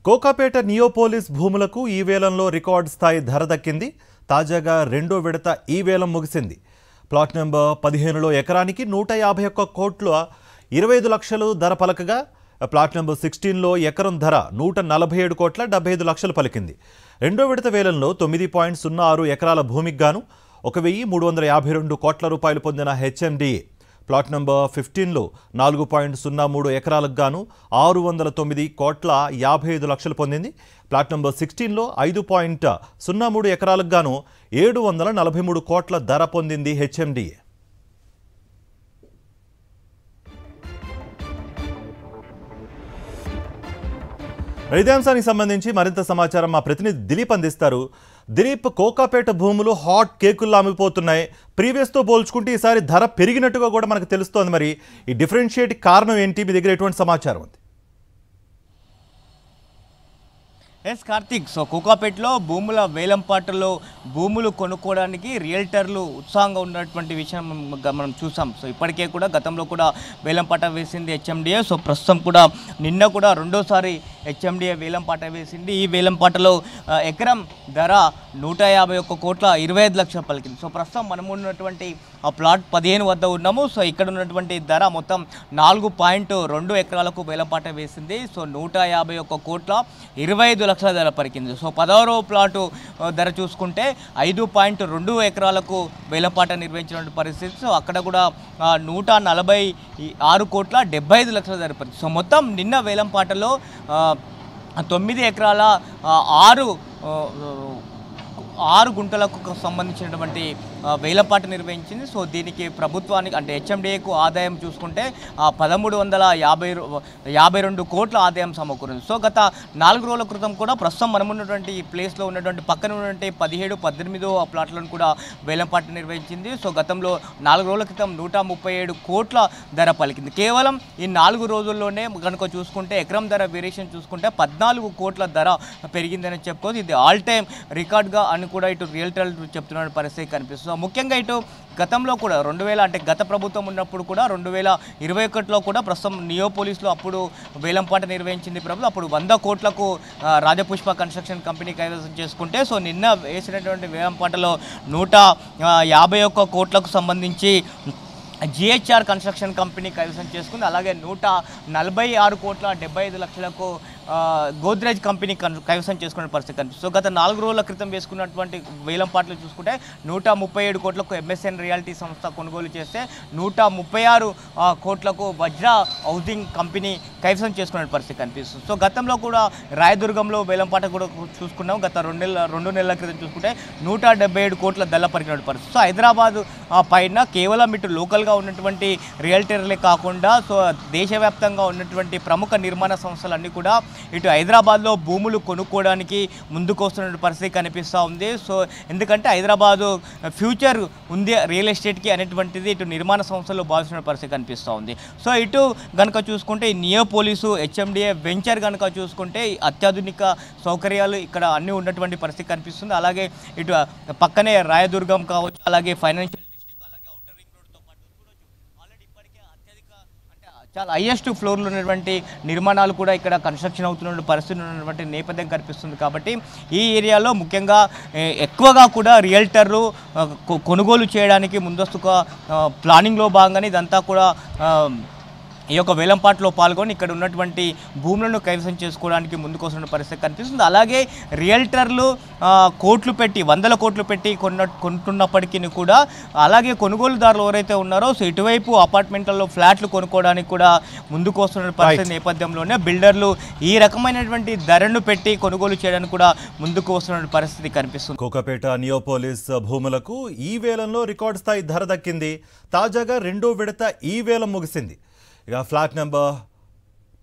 Kokapet Neopolis భూములకు ఈ వేలంలో రికార్డ్ స్థాయి ధర దక్కింది. తాజాగా రెండో విడత ఈ వేలం ముగిసింది. ప్లాట్ నెంబర్ 15లో ఎకరానికి 151 కోట్ల 25 లక్షలు ధర పలకగా, ప్లాట్ నెంబర్ 16లో ఎకరం ధర 147 కోట్ల 75 లక్షలు పలికింది. రెండో విడత వేలంలో 9.06 ఎకరాల భూమికి గాను 1352 కోట్ల రూపాయలు పొందిన హెచ్ఎండిఏ ప్లాట్ నెంబర్ 15లో 4.03 ఎకరాలకు గాను 609 కోట్ల 55 లక్షలు పొందింది. ప్లాట్ నెంబర్ 16లో 5.03 ఎకరాలకు గాను 743 కోట్ల ధర పొందింది హెచ్ఎండిఏ. ఇదే అంశానికి సంబంధించి మరింత సమాచారం మా ప్రతినిధి దిలీప్ అందిస్తారు. దిలీప్, కోకాపేట భూములు హాట్ కేకుల్లో అమ్మిపోతున్నాయి. ప్రీవియస్తో పోల్చుకుంటే ఈసారి ధర పెరిగినట్టుగా కూడా మనకు తెలుస్తోంది. మరి ఈ డిఫరెన్షియేట్ కారణం ఏంటి? మీ దగ్గర ఎటువంటి సమాచారం ఉంది? ఎస్ కార్తిక్, సో కోకాపేటలో భూముల వేలంపాటలో భూములు కొనుక్కోవడానికి రియల్టర్లు ఉత్సాహంగా ఉన్నటువంటి విషయం మనం చూసాం. సో ఇప్పటికే కూడా గతంలో కూడా వేలంపాట వేసింది హెచ్ఎండిఏ. సో ప్రస్తుతం కూడా నిన్న కూడా రెండోసారి హెచ్ఎండిఏ వేలంపాట వేసింది. ఈ వేలంపాటలో ఎకరం ధర 151 కోట్ల 25 లక్షలు పలికింది. సో ప్రస్తుతం మనం ఉన్నటువంటి ఆ ప్లాట్ 15 వద్ద ఉన్నాము. సో ఇక్కడ ఉన్నటువంటి ధర మొత్తం 4.2 ఎకరాలకు వేలంపాట వేసింది. సో 151 కోట్ల 25 లక్షల ధర పలికింది. సో 10వ ప్లాటు ధర చూసుకుంటే 5.2 ఎకరాలకు వేలంపాట నిర్వహించిన పరిస్థితి. సో అక్కడ కూడా 146 కోట్ల 75 లక్షల ధర పలికింది. సో మొత్తం నిన్న వేలంపాటలో 9 ఎకరాల 6 గుంటలకు సంబంధించినటువంటి వేలంపాట నిర్వహించింది. సో దీనికి ప్రభుత్వానికి అంటే హెచ్ఎండిఏకు ఆదాయం చూసుకుంటే 1352 కోట్ల ఆదాయం సమకూరింది. సో గత 4 రోజుల క్రితం కూడా ప్రస్తుతం మనం ఉన్నటువంటి ఈ ప్లేస్లో ఉన్నటువంటి పక్కన ఉన్నటువంటి 17, 18 ప్లాట్లను కూడా వేలంపాట నిర్వహించింది. సో గతంలో 4 రోజుల క్రితం 137 కోట్ల ధర పలికింది. కేవలం ఈ 4 రోజుల్లోనే కనుక చూసుకుంటే ఎకరం ధర వేరియేషన్ చూసుకుంటే 14 కోట్ల ధర పెరిగిందని చెప్పుకోవచ్చు. ఇది ఆల్ టైమ్ రికార్డ్గా అని కూడా ఇటు రియల్టర్లు చెప్తున్న పరిస్థితి కనిపిస్తుంది. ముఖ్యంగా ఇటు గతంలో కూడా 2000 అంటే గత ప్రభుత్వం ఉన్నప్పుడు కూడా 2021లో కూడా ప్రస్తుతం నియోపోలిస్లో అప్పుడు వేలంపాట నిర్వహించింది ప్రభుత్వం. అప్పుడు 100 కోట్లకు రాజపుష్ప కన్స్ట్రక్షన్ కంపెనీ కైవసం చేసుకుంటే, సో నిన్న వేసినటువంటి వేలంపాటలో 151 కోట్లకు సంబంధించి జిహెచ్ఆర్ కన్స్ట్రక్షన్ కంపెనీ కైవసం చేసుకుంది. అలాగే 146 కోట్ల 75 లక్షలకు గోద్రేజ్ కంపెనీ కైవసం చేసుకునే పరిస్థితి కనిపిస్తుంది. సో గత 4 రోజుల క్రితం వేసుకున్నటువంటి వేలంపాట్లు చూసుకుంటే 137 కోట్లకు ఎంఎస్ఎన్ రియాలిటీ సంస్థ కొనుగోలు చేస్తే 136 కోట్లకు వజ్ర హౌసింగ్ కంపెనీ కైవసం చేసుకునే పరిస్థితి కనిపిస్తుంది. సో గతంలో కూడా రాయదుర్గంలో వేలంపాట కూడా చూసుకున్నాం. గత 2 నెలల క్రితం చూసుకుంటే 177 కోట్ల ధర పరిగిన పరిస్థితి. సో హైదరాబాద్ పైన కేవలం ఇటు లోకల్గా ఉన్నటువంటి రియల్టర్లే కాకుండా సో దేశవ్యాప్తంగా ఉన్నటువంటి ప్రముఖ నిర్మాణ సంస్థలన్నీ కూడా ఇటు హైదరాబాద్లో భూములు కొనుక్కోవడానికి ముందుకు వస్తున్న పరిస్థితి కనిపిస్తూ ఉంది. సో ఎందుకంటే హైదరాబాదు ఫ్యూచర్ ఉంది రియల్ ఎస్టేట్కి అనేటువంటిది ఇటు నిర్మాణ సంస్థలు భావిస్తున్న పరిస్థితి కనిపిస్తూ ఉంది. సో ఇటు కనుక చూసుకుంటే ఈ నియోపోలిసు హెచ్ఎండిఏ వెంచర్ కనుక చూసుకుంటే అత్యాధునిక సౌకర్యాలు ఇక్కడ అన్నీ ఉన్నటువంటి పరిస్థితి కనిపిస్తుంది. అలాగే ఇటు పక్కనే రాయదుర్గం కావచ్చు, అలాగే ఫైనాన్షియల్ చాలా హైయెస్ట్ ఫ్లోర్లో ఉన్నటువంటి నిర్మాణాలు కూడా ఇక్కడ కన్స్ట్రక్షన్ అవుతున్న పరిస్థితి ఉన్నటువంటి నేపథ్యం కనిపిస్తుంది. కాబట్టి ఈ ఏరియాలో ముఖ్యంగా ఎక్కువగా కూడా రియల్టర్లు కొనుగోలు చేయడానికి ముందస్తుగా ప్లానింగ్లో భాగంగానే ఇదంతా కూడా ఈ యొక్క వేలంపాట్లో పాల్గొని ఇక్కడ ఉన్నటువంటి భూములను కైవసం చేసుకోవడానికి ముందుకొస్తున్న పరిస్థితి కనిపిస్తుంది. అలాగే రియల్టర్లు కోట్లు పెట్టి 100 కోట్లు పెట్టి కొంటున్నప్పటికీ కూడా అలాగే కొనుగోలుదారులు ఎవరైతే ఉన్నారో సో ఇటువైపు అపార్ట్మెంట్లలో ఫ్లాట్లు కొనుక్కోవడానికి కూడా ముందుకు వస్తున్న పరిస్థితి నేపథ్యంలోనే బిల్డర్లు ఈ రకమైనటువంటి ధరను పెట్టి కొనుగోలు చేయడానికి కూడా ముందుకు వస్తున్న పరిస్థితి కనిపిస్తుంది. కోకాపేట నియోపోలిస్ భూములకు ఈ వేలంలో రికార్డ్ స్థాయి ధర దక్కింది. తాజాగా రెండో విడత ఈ వేలం ముగిసింది. ఇక ఫ్లాట్ నెంబర్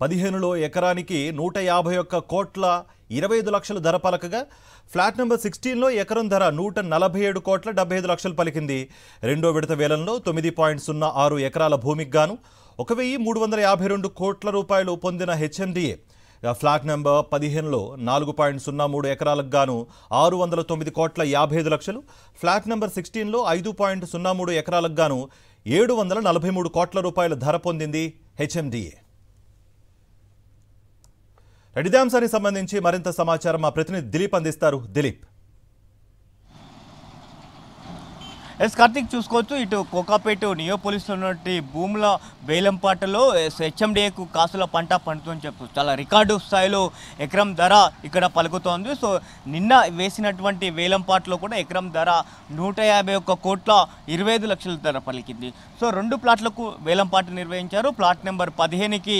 15లో ఎకరానికి 151 కోట్ల 25 లక్షలు ధర పలకగా, ఫ్లాట్ నెంబర్ 16లో ఎకరం ధర 147 కోట్ల 75 లక్షలు పలికింది. రెండో విడత వేలంలో 9.06 ఎకరాల భూమికి గాను 1352 కోట్ల రూపాయలు పొందిన హెచ్ఎండిఏ ఫ్లాట్ నెంబర్ 15లో 4.03 ఎకరాలకు గాను 609 కోట్ల 55 లక్షలు, ఫ్లాట్ నెంబర్ 16లో 5.03 ఎకరాలకు గాను 743 కోట్ల రూపాయల ధర పొందింది హెచ్ఎండిఏ. ఇదే అంశానికి సంబంధించి మరింత సమాచారం మా ప్రతినిధి దిలీప్ అందిస్తారు. దిలీప్. ఎస్ కార్తిక్, చూసుకోవచ్చు ఇటు కోకాపేట నియోపోలిస్లో ఉన్నటువంటి భూముల వేలంపాటలో హెచ్ఎండిఏకు కాసుల పంట పండుతుందని చెప్పచ్చు. చాలా రికార్డు స్థాయిలో ఎకరం ధర ఇక్కడ పలుకుతోంది. సో నిన్న వేసినటువంటి వేలంపాటలో కూడా ఎకరం ధర 151 కోట్ల 25 లక్షల ధర పలికింది. సో 2 ప్లాట్లకు వేలంపాట నిర్వహించారు. ప్లాట్ నెంబర్ 15కి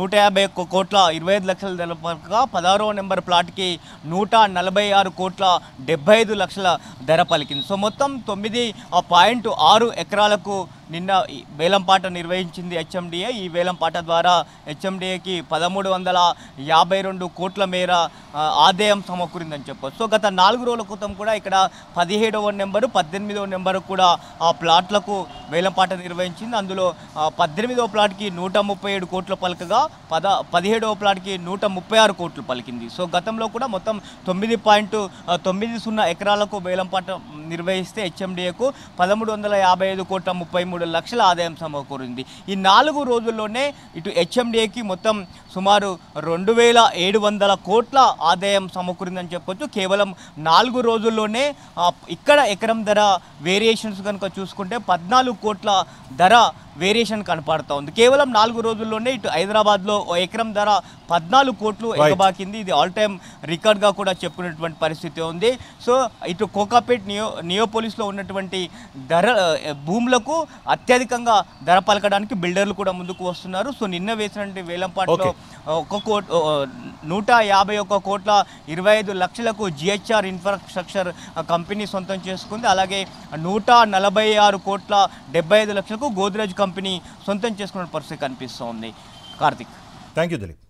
151 కోట్ల 25 లక్షల ధర పలకగా 16వ నెంబర్ ప్లాట్కి 146 కోట్ల 75 లక్షల ధర పలికింది. సో మొత్తం 9.6 ఎకరాలకు నిన్న వేలంపాట నిర్వహించింది హెచ్ఎండిఏ. ఈ వేలంపాట ద్వారా హెచ్ఎండిఏకి 1352 కోట్ల మేర ఆదాయం సమకూరిందని చెప్పొచ్చు. సో గత 4 రోజుల క్రితం కూడా ఇక్కడ 17వ నెంబరు 18వ నెంబరు కూడా ఆ ప్లాట్లకు వేలంపాట నిర్వహించింది. అందులో 18వ ప్లాట్కి 137 కోట్లు పలకగా 17వ ప్లాట్కి 136 కోట్లు పలికింది. సో గతంలో కూడా మొత్తం 9.90 ఎకరాలకు వేలంపాట నిర్వహిస్తే హెచ్ఎండిఏకు 1355 కోట్ల 33 లక్షల ఆదాయం సమకూరింది. ఈ 4 రోజుల్లోనే ఇటు హెచ్ఎండిఏకి మొత్తం సుమారు 2700 కోట్ల ఆదాయం సమకూరిందని చెప్పొచ్చు. కేవలం 4 రోజుల్లోనే ఇక్కడ ఎకరం ధర వేరియేషన్స్ కనుక చూసుకుంటే 14 కోట్ల ధర వేరియేషన్ కనపడుతూ ఉంది. కేవలం 4 రోజుల్లోనే ఇటు హైదరాబాద్లో ఎకరం ధర 14 కోట్లు ఎగబాకింది. ఇది ఆల్ టైమ్ రికార్డ్గా కూడా చెప్పుకునేటువంటి పరిస్థితి ఉంది. సో ఇటు కోకాపేట్ నియోపోలిస్లో ఉన్నటువంటి భూములకు అత్యధికంగా ధర పలకడానికి బిల్డర్లు కూడా ముందుకు వస్తున్నారు. సో నిన్న వేసినటువంటి వేలంపాటలో 151 కోట్ల 25 లక్షలకు జిహెచ్ఆర్ ఇన్ఫ్రాస్ట్రక్చర్ కంపెనీ సొంతం చేసుకుంది. అలాగే 146 కోట్ల 75 లక్షలకు గోద్రేజ్ కంపెనీ సొంతం చేసుకున్న పరిస్థితి కనిపిస్తోంది. కార్తిక్. Thank you Dilip.